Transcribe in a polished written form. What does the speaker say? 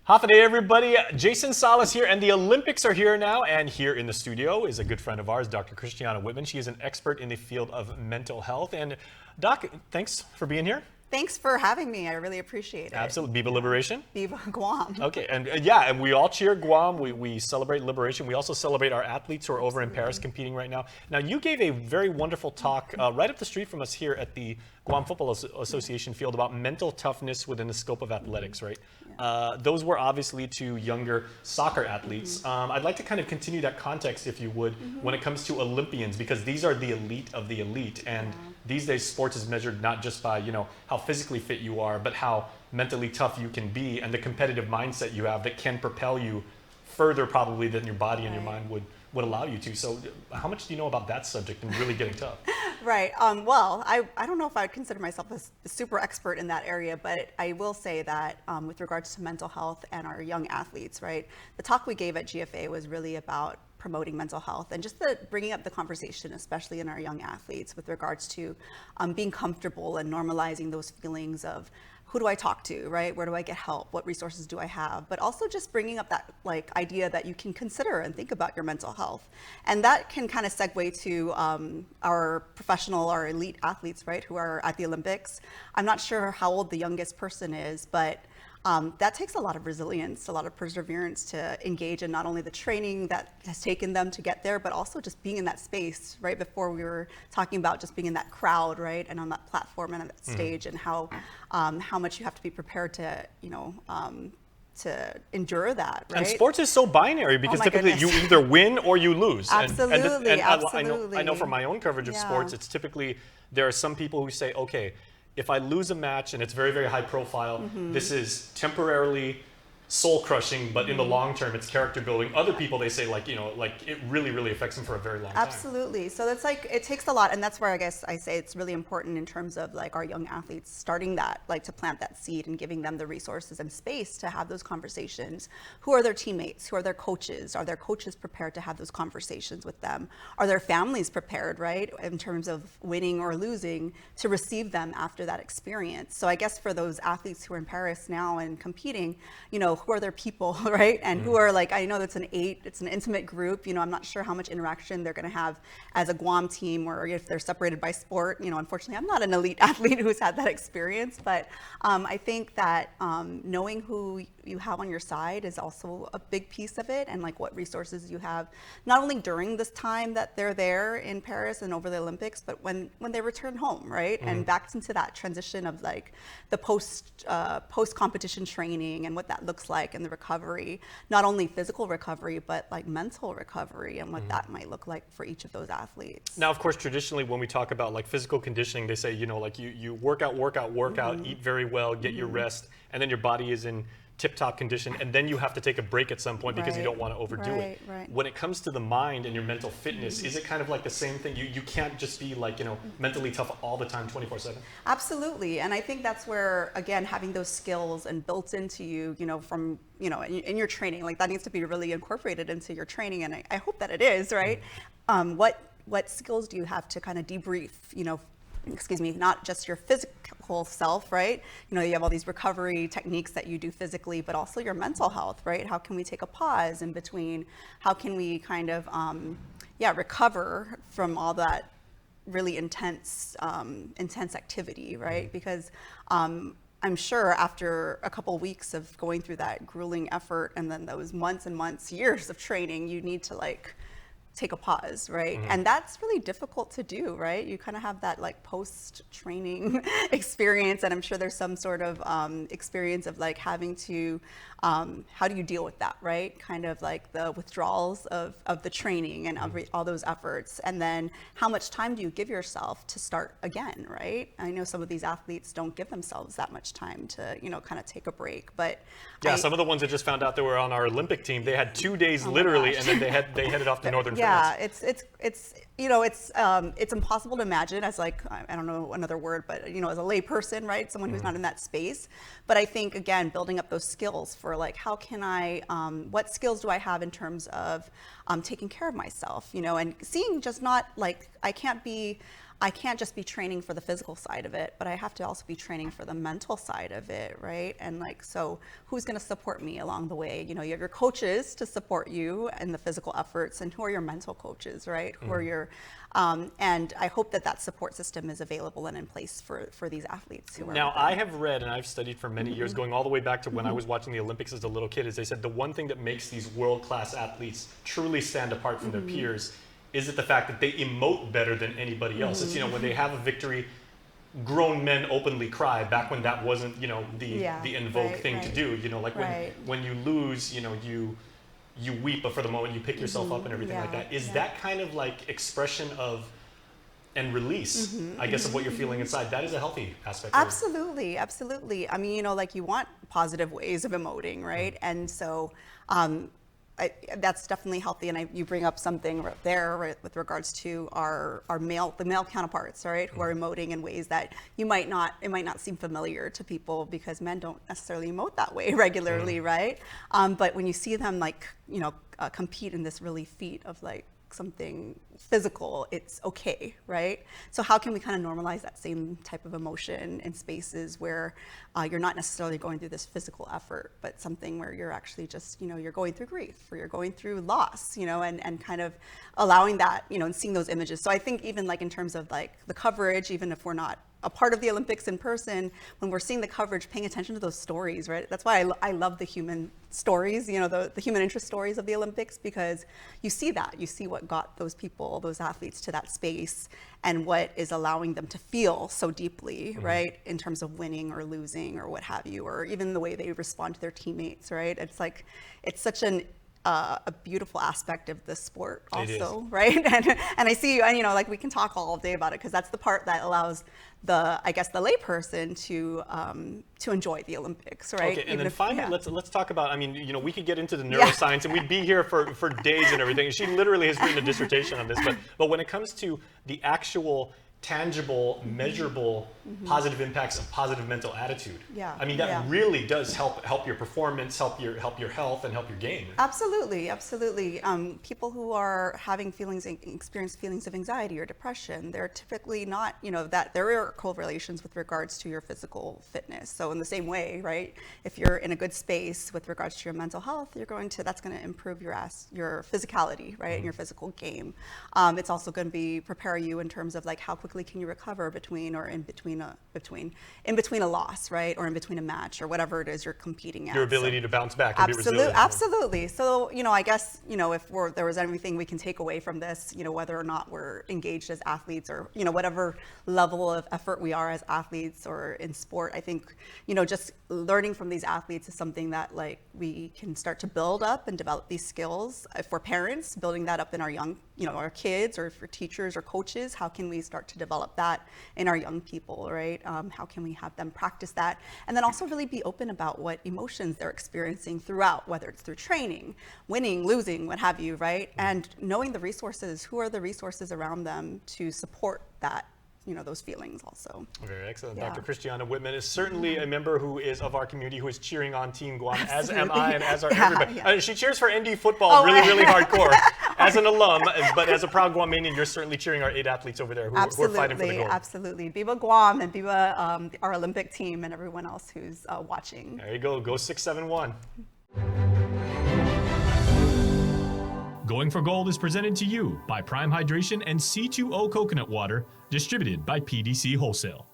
Half a day, everybody. Jason Salas here, and the Olympics are here now. And here in the studio is a good friend of ours, Dr. KristiAnna Whitman. She is an expert in the field of mental health. And Doc, thanks for being here. Thanks for having me. I really appreciate it. Absolutely. Viva Liberation. Viva Guam. Okay, and yeah, and we all cheer Guam. We celebrate liberation. We also celebrate our athletes who are over in Paris competing right now. Now, you gave a very wonderful talk right up the street from us here at the Guam Football Association field about mental toughness within the scope of athletics, right? Yeah. Those were obviously to younger soccer athletes. I'd like to kind of continue that context, if you would, when it comes to Olympians, because these are the elite of the elite. And these days, sports is measured not just by, how physically fit you are, but how mentally tough you can be and the competitive mindset you have that can propel you further probably than your body and your mind would allow you to. So how much do you know about that subject and really getting tough? Right. Well, I don't know if I would consider myself a super expert in that area, but I will say that with regards to mental health and our young athletes, right, the talk we gave at GFA was really about promoting mental health and just bringing up the conversation, especially in our young athletes, with regards to being comfortable and normalizing those feelings of who do I talk to, right? Where do I get help? What resources do I have? But also just bringing up that idea that you can consider and think about your mental health. And that can kind of segue to our professional or elite athletes, right, who are at the Olympics. I'm not sure how old the youngest person is, but that takes a lot of resilience, a lot of perseverance to engage in not only the training that has taken them to get there, but also just being in that space. Right before we were talking about just being in that crowd, right, and on that platform and on that stage, and how much you have to be prepared to, to endure that, right? And sports is so binary because typically you either win or you lose. Absolutely, and absolutely. I know from my own coverage of sports, it's typically, there are some people who say, okay, if I lose a match and it's very, very high profile, this is temporarily soul crushing, but in the long term, it's character building. Other people, they say it really, really affects them for a very long time. Absolutely. So that's it takes a lot. And that's where I guess I say it's really important in terms of our young athletes starting that, to plant that seed and giving them the resources and space to have those conversations. Who are their teammates? Who are their coaches? Are their coaches prepared to have those conversations with them? Are their families prepared, right, in terms of winning or losing, to receive them after that experience? So I guess for those athletes who are in Paris now and competing, who are their people, right? And who are I know it's an intimate group. I'm not sure how much interaction they're going to have as a Guam team, or if they're separated by sport. Unfortunately, I'm not an elite athlete who's had that experience, but I think that knowing who you have on your side is also a big piece of it, and what resources you have, not only during this time that they're there in Paris and over the Olympics, but when they return home, right? And back into that transition of the post competition training and what that looks like, and the recovery, not only physical recovery, but mental recovery, and what that might look like for each of those athletes. Now, of course, traditionally when we talk about physical conditioning, they say, you work out, eat very well, get your rest, and then your body is in tip-top condition, and then you have to take a break at some point because you don't want to overdo it. Right. When it comes to the mind and your mental fitness, is it kind of the same thing? You can't just be mentally tough all the time, 24/7? Absolutely, and I think that's where, again, having those skills and built into you, from in your training, that needs to be really incorporated into your training, and I hope that it is, right? What skills do you have to kind of debrief, not just your physical self, right? You have all these recovery techniques that you do physically, but also your mental health, right? How can we take a pause in between? How can we kind of, recover from all that really intense activity, right? Because I'm sure after a couple weeks of going through that grueling effort, and then those months and months, years of training, you need to take a pause, right? And that's really difficult to do, right? You kind of have that post-training experience, and I'm sure there's some sort of experience of having to, how do you deal with that, right? Kind of the withdrawals of the training and all those efforts, and then how much time do you give yourself to start again, right? I know some of these athletes don't give themselves that much time to, kind of take a break, but some of the ones that just found out they were on our Olympic team, they had 2 days literally, and then they headed off to northern France. Yeah, it's impossible to imagine as I don't know another word, but as a lay person, right? Someone who's not in that space. But I think, again, building up those skills for how can I, what skills do I have in terms of taking care of myself, and seeing just not I can't be I can't just be training for the physical side of it, but I have to also be training for the mental side of it, right? And like, so who's going to support me along the way? You know, you have your coaches to support you in the physical efforts, and who are your mental coaches, right? Who are your, and I hope that that support system is available and in place for these athletes who are. Now, I have read and I've studied for many years, going all the way back to when I was watching the Olympics as a little kid, is they said the one thing that makes these world-class athletes truly stand apart from their peers is it the fact that they emote better than anybody else. It's, you know, when they have a victory, grown men openly cry, back when that wasn't, you know, the in vogue thing to do. You know, like when you lose, you know, you weep, but for the moment you pick yourself up and everything like that. Is that kind of like expression of and release, I guess, of what you're feeling inside? That is a healthy aspect. Absolutely, absolutely. I mean, you know, like you want positive ways of emoting, right? And so that's definitely healthy. And you bring up something right there, right, with regards to the male counterparts, right, who are emoting in ways that it might not seem familiar to people, because men don't necessarily emote that way regularly, right? But when you see them, like, you know, compete in this really feat of like something physical, it's okay, right? So how can we kind of normalize that same type of emotion in spaces where you're not necessarily going through this physical effort, but something where you're actually just, you know, you're going through grief, or you're going through loss, you know, and kind of allowing that, you know, and seeing those images. So I think even like in terms of like the coverage, even if we're not a part of the Olympics in person, when we're seeing the coverage, paying attention to those stories, right? That's why I love the human stories, you know, the human interest stories of the Olympics, because you see that, you see what got those people, those athletes to that space, and what is allowing them to feel so deeply, right? In terms of winning or losing or what have you, or even the way they respond to their teammates, right? It's like, it's such a beautiful aspect of the sport also, right? And I see you, and you know, like we can talk all day about it, because that's the part that allows the layperson to enjoy the Olympics, right? Okay, and then finally, let's talk about, I mean, you know, we could get into the neuroscience and we'd be here for days and everything. She literally has written a dissertation on this, but when it comes to the actual tangible, measurable positive impacts of positive mental attitude. I mean, that really does help your performance, help your health, and help your game. Absolutely, absolutely. People who are having experience feelings of anxiety or depression, they're typically not, you know, that there are correlations with regards to your physical fitness. So in the same way, right, if you're in a good space with regards to your mental health, that's going to improve your physicality, right, and your physical game. It's also going to prepare you in terms of like how quickly can you recover in between a loss, right, or in between a match, or whatever it is you're competing at. Your ability to bounce back and be resilient. Absolutely. So, you know, I guess, you know, if there was anything we can take away from this, you know, whether or not we're engaged as athletes, or, you know, whatever level of effort we are as athletes or in sport, I think, you know, just learning from these athletes is something that like we can start to build up and develop these skills. If we're parents, building that up in our young, you know, our kids, or for teachers or coaches, how can we start to develop that in our young people, right? How can we have them practice that? And then also really be open about what emotions they're experiencing throughout, whether it's through training, winning, losing, what have you, right? And knowing the resources, who are the resources around them to support that, you know, those feelings also. Very excellent. Dr. KristiAnna Whitman is certainly a member who is of our community, who is cheering on Team Guam, as am I, and as are everybody. She cheers for ND football really hardcore as an alum, but as a proud Guamanian, you're certainly cheering our 8 athletes over there who are fighting for the gold. Absolutely. Viva Guam, and viva our Olympic team, and everyone else who's watching. There you go. Go 671. Going for Gold is presented to you by Prime Hydration and C2O Coconut Water, distributed by PDC Wholesale.